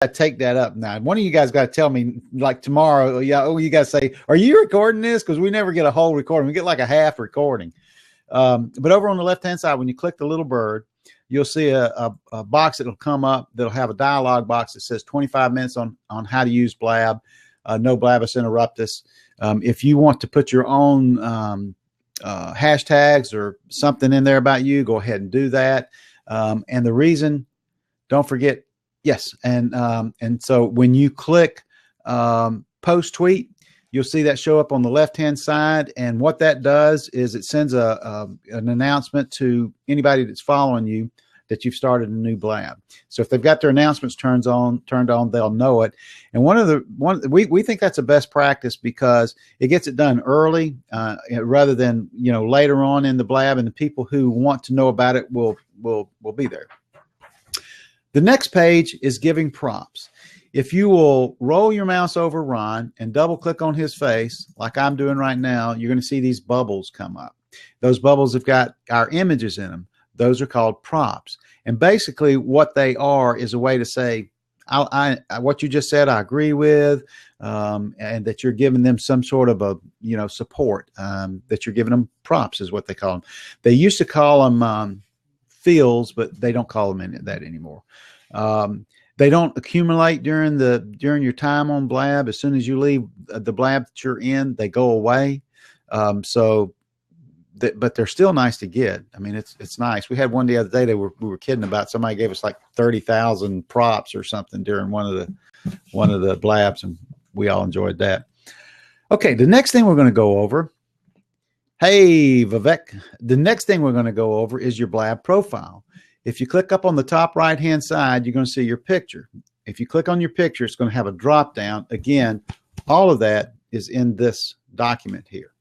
to take that up now. One of you guys got to tell me, like tomorrow. Yeah, oh, you guys say, "Are you recording this?" Because we never get a whole recording. We get like a half recording. But over on the left-hand side, when you click the little bird, you'll see a box that'll come up. That'll have a dialog box that says 25 minutes on how to use Blab. No Blabbus Interruptus. If you want to put your own hashtags or something in there about you, go ahead and do that. And the reason, don't forget, yes. And so when you click post tweet, you'll see that show up on the left-hand side. And what that does is it sends an announcement to anybody that's following you that you've started a new Blab. So if they've got their announcements turned on, they'll know it. And we think that's a best practice because it gets it done early rather than later on in the Blab, and the people who want to know about it will be there. The next page is giving prompts. If you will roll your mouse over Ron and double click on his face, like I'm doing right now, you're going to see these bubbles come up. Those bubbles have got our images in them. Those are called prompts. And basically what they are is a way to say, what you just said, I agree with, and that you're giving them some sort of a, support, that you're giving them prompts is what they call them. They used to call them fields, but they don't call them that anymore. They don't accumulate during your time on Blab. As soon as you leave the Blab that you're in, they go away. But they're still nice to get. I mean, it's nice. We had one the other day we were kidding about. Somebody gave us like 30,000 props or something during one of the Blabs, and we all enjoyed that. Okay, the next thing we're going to go over. Hey, Vivek. The next thing we're going to go over is your Blab profile. If you click up on the top right-hand side, you're going to see your picture. If you click on your picture, it's going to have a drop down. Again, all of that is in this document here.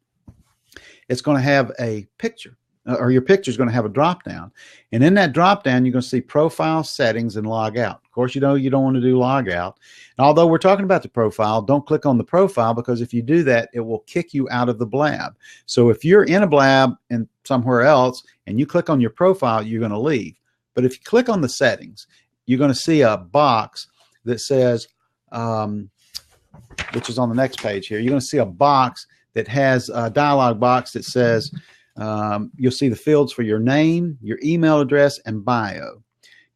It's going to have a picture, or your picture is going to have a drop down. And in that drop down, you're going to see profile, settings, and log out. Of course, you don't want to do log out. And although we're talking about the profile, don't click on the profile, because if you do that, it will kick you out of the Blab. So if you're in a Blab and somewhere else and you click on your profile, you're going to leave. But if you click on the settings, you're going to see a box that says, which is on the next page here, you're going to see a box that has a dialog box that says, you'll see the fields for your name, your email address, and bio.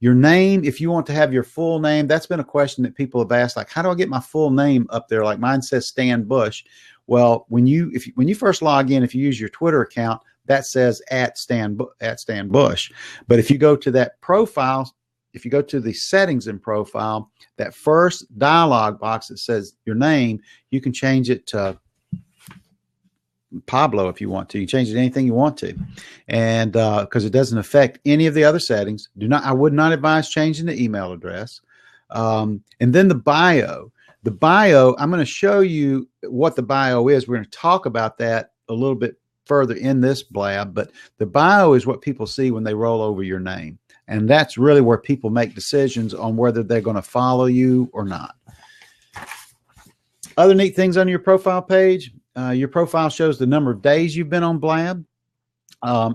Your name, if you want to have your full name, that's been a question that people have asked, like, how do I get my full name up there? Like mine says Stan Bush. Well, when you first log in, if you use your Twitter account, that says at Stan Bush. But if you go to that profile, if you go to the settings in profile, that first dialog box that says your name, you can change it to Pablo if you want to. You change it to anything you want to, and because it doesn't affect any of the other settings. I would not advise changing the email address. And then the bio. The bio, I'm going to show you what the bio is. We're going to talk about that a little bit further in this Blab, but the bio is what people see when they roll over your name. And that's really where people make decisions on whether they're going to follow you or not. Other neat things on your profile page. Your profile shows the number of days you've been on Blab.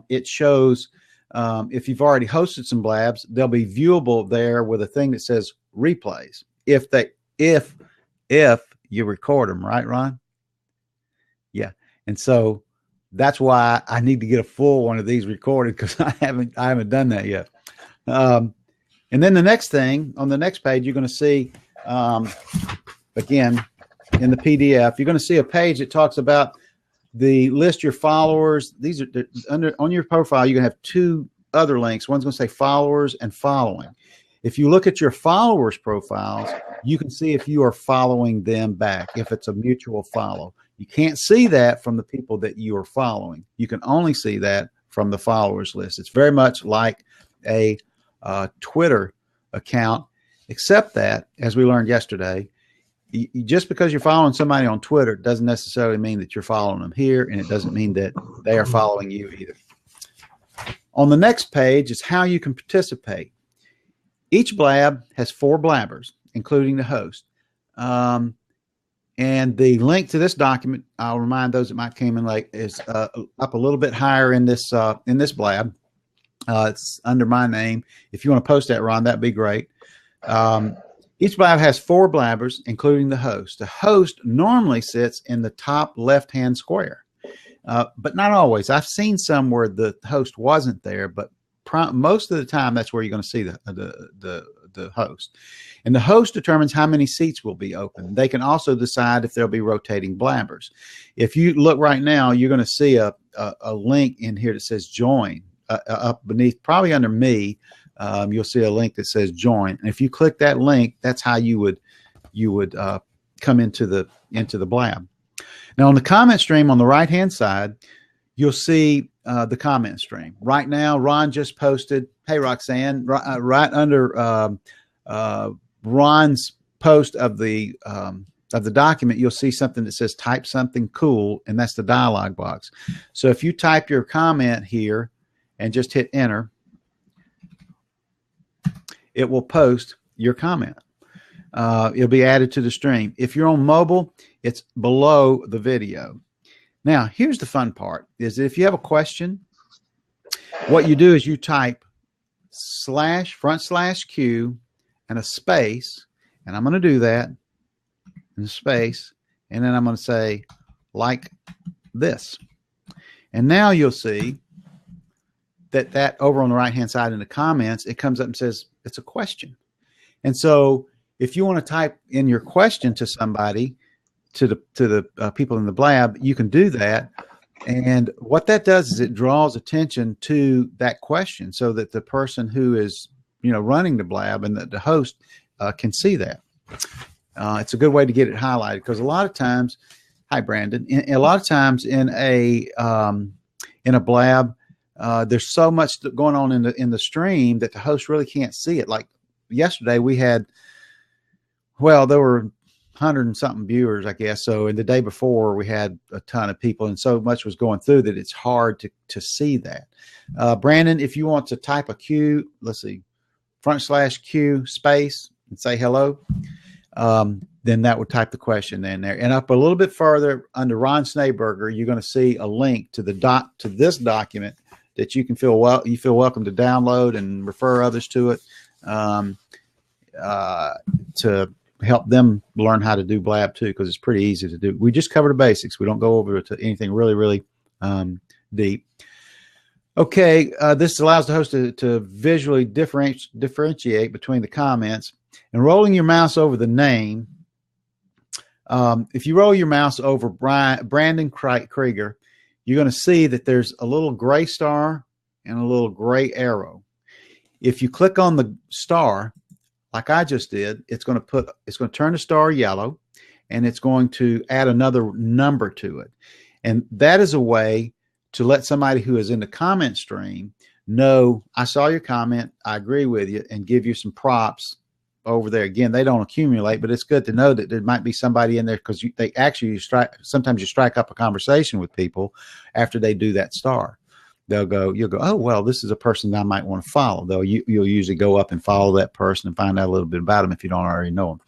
It shows if you've already hosted some Blabs, they'll be viewable there with a thing that says replays. If you record them, right, Ron? Yeah. And so that's why I need to get a full one of these recorded, because I haven't done that yet. And then the next thing on the next page, you're going to see, again, in the PDF, you're going to see a page that talks about the list your followers. These are on your profile. You're going to have two other links. One's going to say followers and following. If you look at your followers profiles, you can see if you are following them back, if it's a mutual follow. You can't see that from the people that you are following. You can only see that from the followers list. It's very much like a Twitter account, except that, as we learned yesterday, just because you're following somebody on Twitter doesn't necessarily mean that you're following them here, and it doesn't mean that they are following you either. On the next page is how you can participate. Each Blab has 4 blabbers, including the host. And the link to this document, I'll remind those that might came in late, is up a little bit higher in this Blab. It's under my name. If you want to post that, Ron, that'd be great. Each blab has 4 blabbers, including the host. The host normally sits in the top left-hand square, but not always. I've seen some where the host wasn't there, but most of the time that's where you're going to see the host. And the host determines how many seats will be open. They can also decide if there'll be rotating blabbers. If you look right now, you're going to see a link in here that says join up beneath, probably under me. You'll see a link that says join, and if you click that link, that's how you would come into the blab. Now on the comment stream on the right hand side, you'll see the comment stream. Right now, Ron just posted. Hey Roxanne, right under Ron's post of the document, you'll see something that says type something cool, and that's the dialog box. So if you type your comment here and just hit enter, it will post your comment. It'll be added to the stream. If you're on mobile, it's below the video. Now, here's the fun part, is if you have a question, what you do is you type /Q and a space, and I'm going to do that, and a space, and then I'm going to say like this. And now you'll see that over on the right hand side in the comments, it comes up and says it's a question. And so if you want to type in your question to somebody, to the people in the blab, you can do that. And what that does is it draws attention to that question so that the person who is running the blab and the host can see that. It's a good way to get it highlighted, because a lot of times, hi Brandon, a lot of times in a blab, there's so much going on in the stream that the host really can't see it. Like yesterday, we had, well, there were 100 and something viewers, I guess. So in the day before, we had a ton of people, and so much was going through that it's hard to see that. Brandon, if you want to type a Q, let's see, /Q space and say hello, then that would type the question in there. And up a little bit further under Ron Schneeberger, you're going to see a link to this document that you can feel welcome to download and refer others to it, to help them learn how to do blab too, because it's pretty easy to do. We just cover the basics. We don't go over to anything really deep. Okay, this allows the host to visually differentiate between the comments. And rolling your mouse over the name, if you roll your mouse over Brandon Krieger, you're going to see that there's a little gray star and a little gray arrow. If you click on the star, like I just did, it's going to turn the star yellow, and it's going to add another number to it. And that is a way to let somebody who is in the comment stream know, I saw your comment, I agree with you, and give you some props over there. Again, they don't accumulate, but it's good to know that there might be somebody in there, because sometimes you strike up a conversation with people after they do that star. You'll go, oh, well, this is a person I might want to follow. Though you'll usually go up and follow that person and find out a little bit about them if you don't already know them.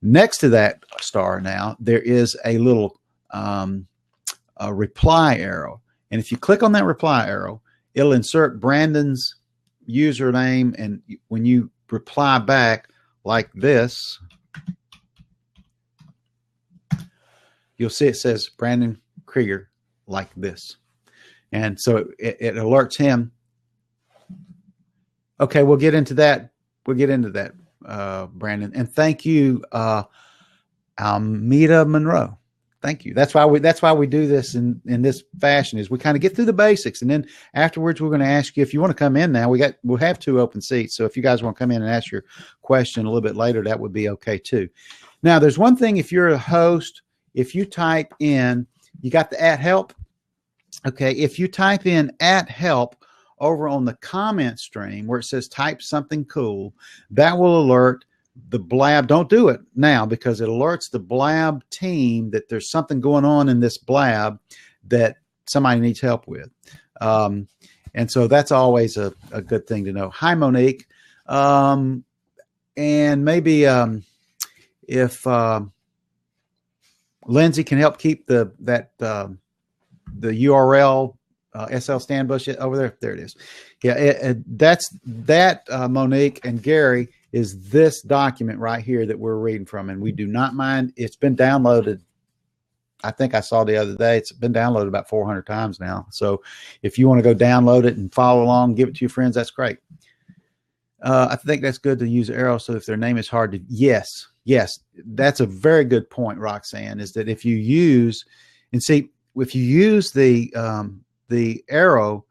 Next to that star now, there is a little a reply arrow. And if you click on that reply arrow, it'll insert Brandon's username. And when you reply back like this, you'll see it says Brandon Krieger like this. And so it alerts him. Okay, we'll get into that. Brandon. And thank you, Almeda Monroe. Thank you. That's why we do this in this fashion, is we kind of get through the basics, and then afterwards we're going to ask you if you want to come in. Now we'll have 2 open seats, so if you guys want to come in and ask your question a little bit later, that would be okay too. Now there's one thing, if you're a host, if you type in, you got the @help. Okay, if you type in @help over on the comment stream where it says type something cool, that will alert the blab. Don't do it now, because it alerts the blab team that there's something going on in this blab that somebody needs help with. And so that's always a good thing to know. Hi, Monique. And maybe if Lindsay can help keep the URL SL Stanbush over there. There it is. Yeah, that's Monique and Gary is this document right here that we're reading from, and we do not mind. It's been downloaded. I think I saw the other day, it's been downloaded about 400 times now. So if you want to go download it and follow along, give it to your friends, that's great. I think that's good to use arrow. So if their name is hard to, yes, that's a very good point, Roxanne, is that if you use, and see, if you use the arrow,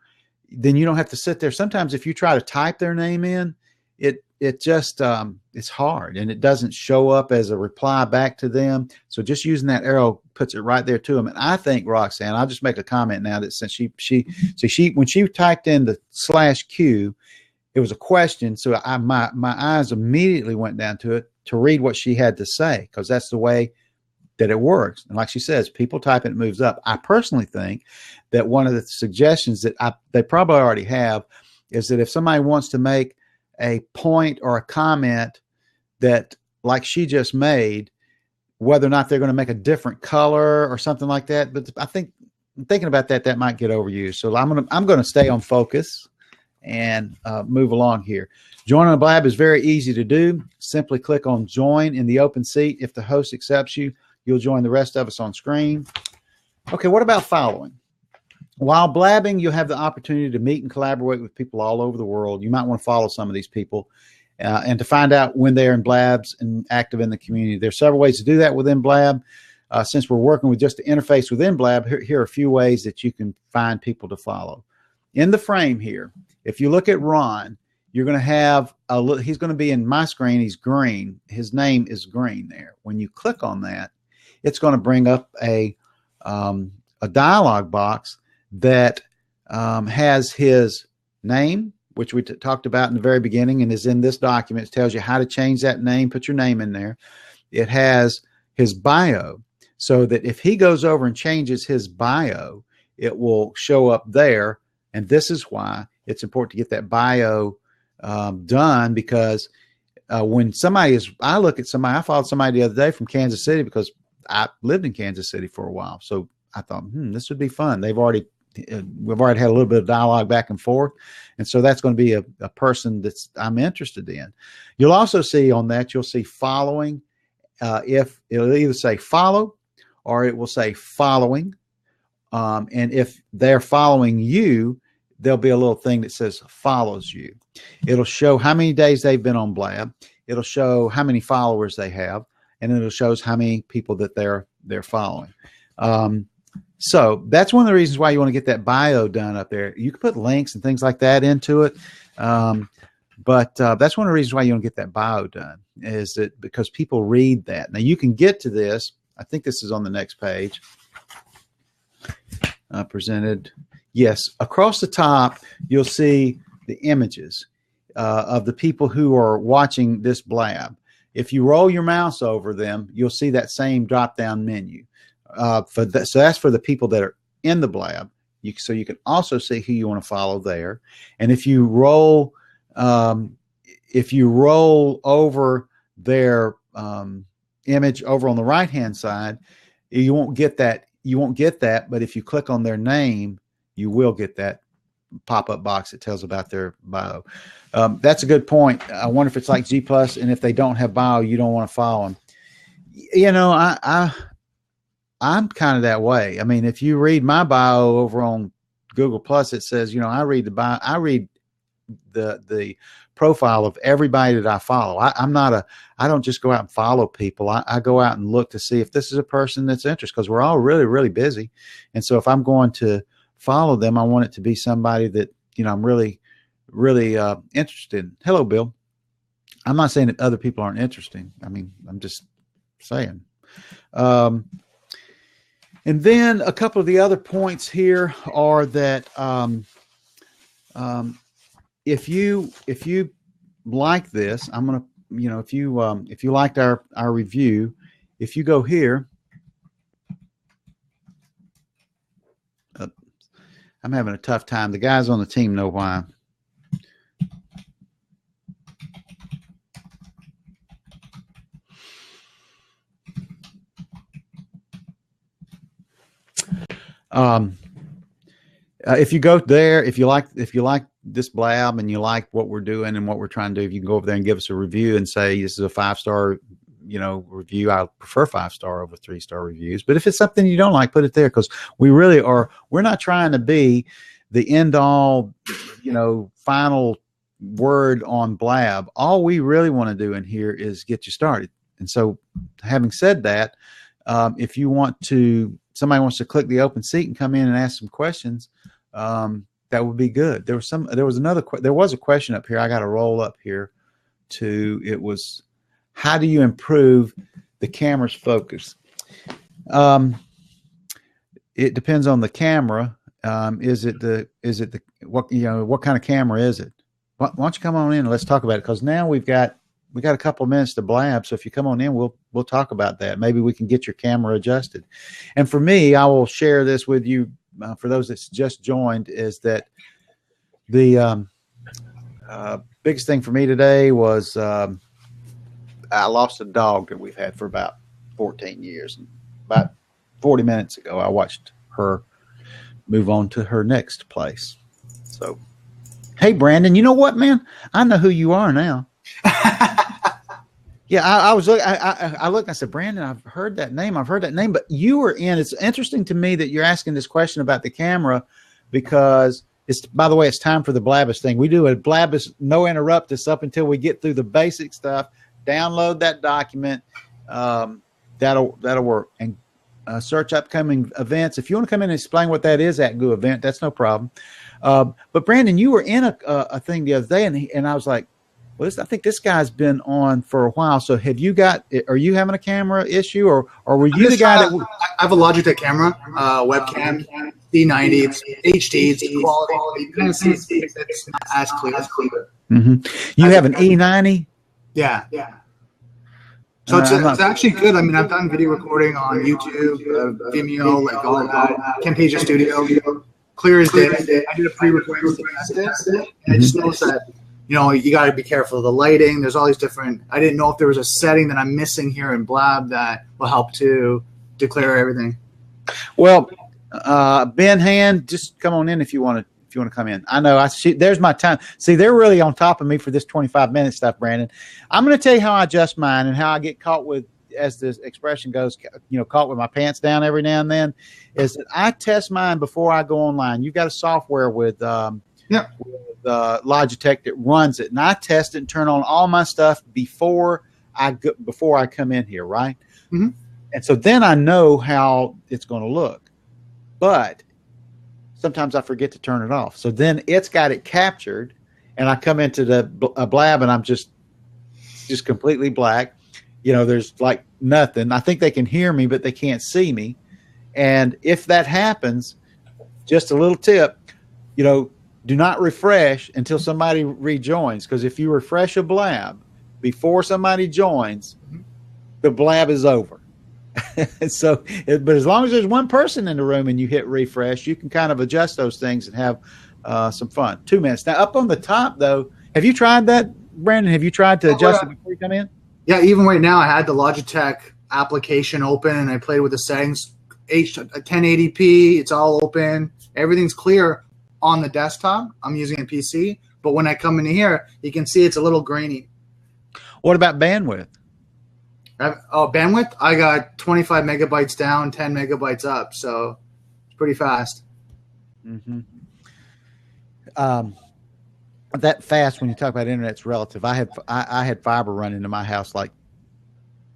then you don't have to sit there. Sometimes if you try to type their name in, it just, it's hard and it doesn't show up as a reply back to them. So just using that arrow puts it right there to them. And I think, Roxanne, I'll just make a comment now that since when she typed in the /Q, it was a question. So my eyes immediately went down to it to read what she had to say, because that's the way that it works. And like she says, people type it moves up. I personally think that one of the suggestions that they probably already have is that if somebody wants to make a point or a comment that, like she just made, whether or not they're going to make a different color or something like that. But I think thinking about that might get overused. So I'm going to stay on focus and move along here. Join on a Blab is very easy to do. Simply click on join in the open seat. If the host accepts you, you'll join the rest of us on screen. Okay, what about following? While blabbing, you'll have the opportunity to meet and collaborate with people all over the world. You might want to follow some of these people and to find out when they're in Blabs and active in the community. There's several ways to do that within Blab. Since we're working with just the interface within Blab, here are a few ways that you can find people to follow. In the frame here, if you look at Ron, you're going to have he's going to be in my screen. He's green. His name is green there. When you click on that, it's going to bring up a dialog box that has his name, which we talked about in the very beginning and is in this document. It tells you how to change that name, put your name in there. It has his bio, so that if he goes over and changes his bio, it will show up there. And this is why it's important to get that bio done, because when somebody I look at somebody, I followed somebody the other day from Kansas City because I lived in Kansas City for a while. So I thought, this would be fun. We've already had a little bit of dialogue back and forth. And so that's going to be a person I'm interested in. You'll also see on that, you'll see following. If it'll either say follow or it will say following. And if they're following you, there'll be a little thing that says follows you. It'll show how many days they've been on Blab. It'll show how many followers they have, and it'll show how many people that they're following. So that's one of the reasons why you want to get that bio done up there. You can put links and things like that into it. But that's one of the reasons why you want to get that bio done, is that because people read that. Now you can get to this. I think this is on the next page. Presented. Yes, across the top, you'll see the images of the people who are watching this Blab. If you roll your mouse over them, you'll see that same drop-down menu. So that's for the people that are in the Blab. So you can also see who you want to follow there. And if you roll over their image over on the right-hand side, you won't get that. But if you click on their name, you will get that pop-up box that tells about their bio. That's a good point. I wonder if it's like G+, and if they don't have bio, you don't want to follow them. You know, I'm kind of that way. I mean, if you read my bio over on Google+, it says, you know, I read the bio, I read the profile of everybody that I follow. I don't just go out and follow people. I go out and look to see if this is a person that's interested, because we're all really, really busy. And so if I'm going to follow them, I want it to be somebody that, you know, I'm really, really interested in. Hello, Bill. I'm not saying that other people aren't interesting. I mean, I'm just saying. And then a couple of the other points here are that if you like this, I'm gonna, you know, if you liked our review, if you go here, I'm having a tough time. The guys on the team know why. If you go there, if you like this Blab and you like what we're doing and what we're trying to do, if you can go over there and give us a review and say this is a 5-star, review. I prefer 5-star over 3-star reviews. But if it's something you don't like, put it there, because we're not trying to be the end all, final word on Blab. All we really want to do in here is get you started. And so, having said that, if somebody wants to click the open seat and come in and ask some questions, that would be good. There was a question up here. I got to roll up here it was, how do you improve the camera's focus? It depends on the camera. What kind of camera is it? Why don't you come on in and let's talk about it? Because now we got a couple of minutes to blab. So if you come on in, we'll talk about that. Maybe we can get your camera adjusted. And for me, I will share this with you. For those that's just joined, is that the biggest thing for me today was I lost a dog that we've had for about 14 years. And about 40 minutes ago, I watched her move on to her next place. So, hey, Brandon, you know what, man? I know who you are now. Yeah, I was looking. I looked. I said, Brandon, I've heard that name. But you were in. It's interesting to me that you're asking this question about the camera, because by the way, it's time for the Blabbus thing. We do a Blabbus no interruptus up until we get through the basic stuff. Download that document. That'll work. And search upcoming events. If you want to come in and explain what that is at Goo Event, that's no problem. But Brandon, you were in a thing the other day, and I was like, well, I think this guy's been on for a while. So are you having a camera issue, or were you the guy that? I have a Logitech camera, webcam, D90. It's HD. It's quality. You can see it's not as clear. Mm-hmm. You have an E90? Yeah. So it's actually good. I mean, I've done video recording on YouTube, Vimeo, like all that. Camtasia Studio, clear as day. I did a pre-recording to test it, and I just noticed that. You got to be careful of the lighting. There's all these different. I didn't know if there was a setting that I'm missing here in Blab that will help to declare everything. Well, Ben Hand, just come on in if you want to come in. I know. There's my time. See, they're really on top of me for this 25-minute stuff, Brandon. I'm going to tell you how I adjust mine and how I get caught with, as the expression goes, caught with my pants down every now and then. Is that I test mine before I go online. You've got a software with Logitech that runs it, and I test it and turn on all my stuff before I come in here, right? Mm-hmm. And so then I know how it's going to look, but sometimes I forget to turn it off. So then it's got it captured, and I come into the Blab, and I'm just completely black. There's like nothing. I think they can hear me, but they can't see me. And if that happens, just a little tip, do not refresh until somebody rejoins, because if you refresh a Blab before somebody joins, the Blab is over. But as long as there's one person in the room and you hit refresh, you can kind of adjust those things and have some fun. 2 minutes. Now, up on the top, though, have you tried that, Brandon? Have you tried to adjust it before you come in? Yeah, even right now, I had the Logitech application open, and I played with the settings. 1080p, it's all open. Everything's clear on the desktop. I'm using a PC, but when I come in here, you can see it's a little grainy. What about bandwidth? Bandwidth? I got 25 megabytes down, 10 megabytes up, so it's pretty fast. Mm-hmm. That fast, when you talk about internet's relative. I had fiber run into my house like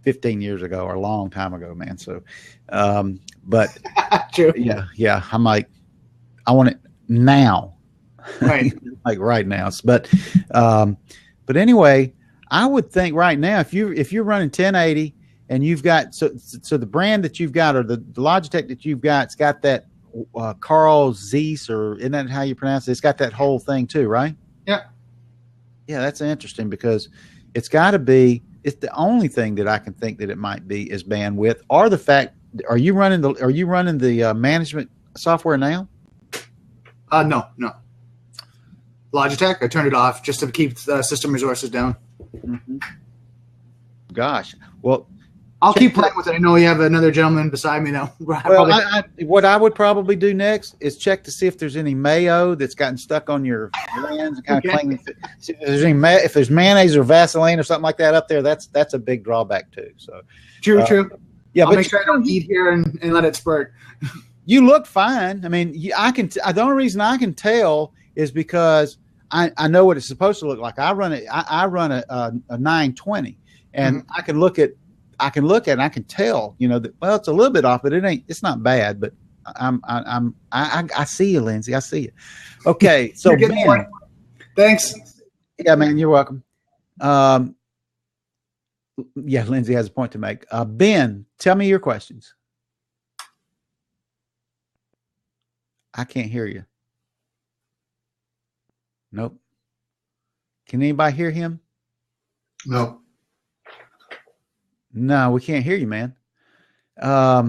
15 years ago, or a long time ago, man. So, but True. Yeah. I'm like, I want it now, right? Like right now. But anyway, I would think right now, if you're running 1080 and you've got so the brand that you've got, or the Logitech that you've got, it's got that Carl Zeiss, or isn't that how you pronounce it? It's got that whole thing too, right? Yeah. Yeah, that's interesting, because it's got to be. It's the only thing that I can think that it might be is bandwidth, or the fact. Are you running the management software now? No. Logitech. I turned it off just to keep system resources down. Mm-hmm. Gosh, well, I'll keep playing with it. I know you have another gentleman beside me now. Well, what I would probably do next is check to see if there's any mayo that's gotten stuck on your lens. Kind of clean. If there's mayonnaise or Vaseline or something like that up there, that's a big drawback too. So true. Yeah, I'll make sure I don't eat here and let it spurt. You look fine. I mean, I can. The only reason I can tell is because I know what it's supposed to look like. I run a 920, and I can look at it and I can tell, that, well, it's a little bit off, but it's not bad, but I see you, Lindsay. I see you. Okay. So Ben, thanks. Yeah, man, you're welcome. Yeah, Lindsay has a point to make. Ben, tell me your questions. I can't hear you. Nope. Can anybody hear him? No. No, we can't hear you, man. I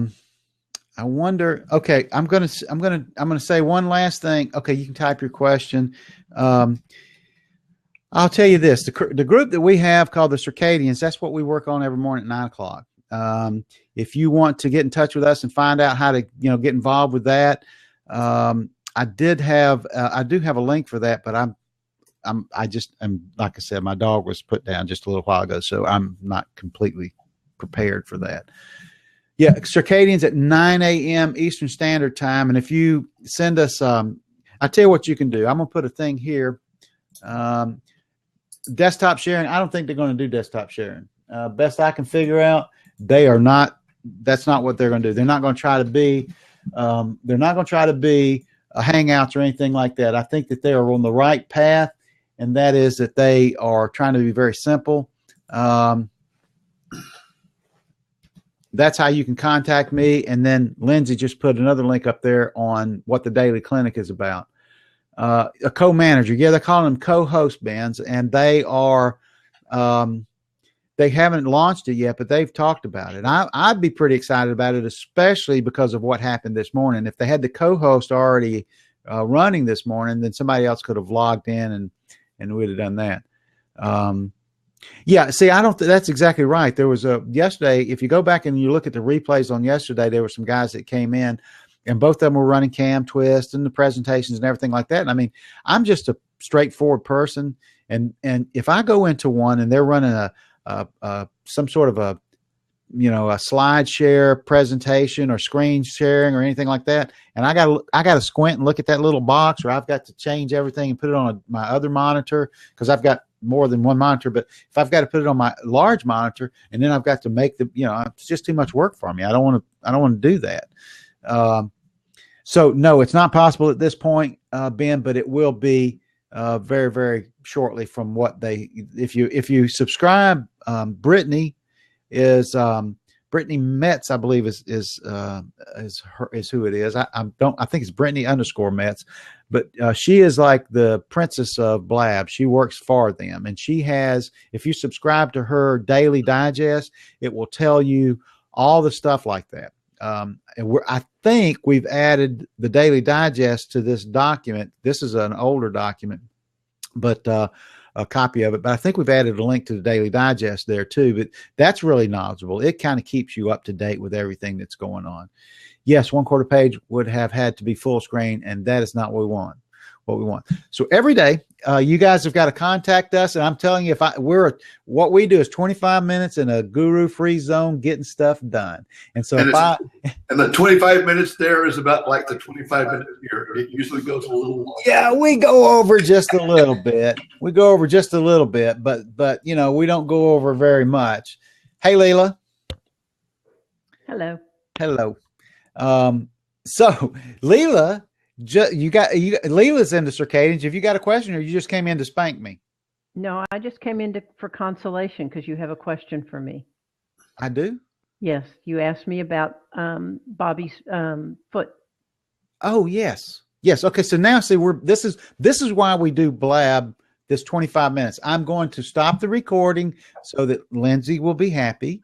wonder. Okay, I'm gonna say one last thing. Okay, you can type your question. I'll tell you this: the group that we have called the Circadians. That's what we work on every morning at 9:00. If you want to get in touch with us and find out how to, get involved with that, I do have a link for that, but I'm like I said, my dog was put down just a little while ago, so I'm not completely prepared for that. Yeah, Circadians at 9 a.m. Eastern Standard Time, and if you send us, I tell you what you can do. I'm gonna put a thing here. Desktop sharing. I don't think they're going to do desktop sharing. Best I can figure out, they are not. That's not what they're going to do. They're not going to try to be. They're not going to try to be a Hangouts or anything like that. I think that they are on the right path, and that is that they are trying to be very simple. That's how you can contact me. And then Lindsay just put another link up there on what the daily clinic is about. A co-manager. Yeah, they're calling them co-host bands, and they are, they haven't launched it yet, but they've talked about it. I'd be pretty excited about it, especially because of what happened this morning. If they had the co-host already running this morning, then somebody else could have logged in and we'd have done that. Yeah, see, that's exactly right. There was yesterday, if you go back and you look at the replays on yesterday, there were some guys that came in, and both of them were running Cam Twist and the presentations and everything like that. And I mean, I'm just a straightforward person. And if I go into one and they're running some sort of a slide share presentation or screen sharing or anything like that, and I got to squint and look at that little box, or I've got to change everything and put it on my other monitor, because I've got more than one monitor. But if I've got to put it on my large monitor, and then I've got to make it's just too much work for me. I don't want to do that. So no, it's not possible at this point, Ben, but it will be very, very shortly from what if you subscribe. Brittany is Brittany Metz, I believe is who it is. I think it's Brittany _Metz, but she is like the princess of Blab. She works for them, and she has, if you subscribe to her daily digest, it will tell you all the stuff like that. I think we've added the daily digest to this document. This is an older document, but a copy of it. But I think we've added a link to the daily digest there too. But that's really knowledgeable. It kind of keeps you up to date with everything that's going on. Yes, 1/4 page would have had to be full screen, and that is not what we want. So every day, you guys have got to contact us, and I'm telling you, what we do is 25 minutes in a guru-free zone, getting stuff done. And so, and the 25 minutes there is about like the 25 minutes here. It usually goes a little longer. Yeah, we go over just a little bit. But we don't go over very much. Hey, Leela. Hello. So Leela. Leela's into Circadians. If you got a question, or you just came in to spank me? No, I just came in for consolation because you have a question for me. I do? Yes. You asked me about Bobby's foot. Oh, yes. Okay. So now see, this is why we do Blab this 25 minutes. I'm going to stop the recording so that Lindsay will be happy.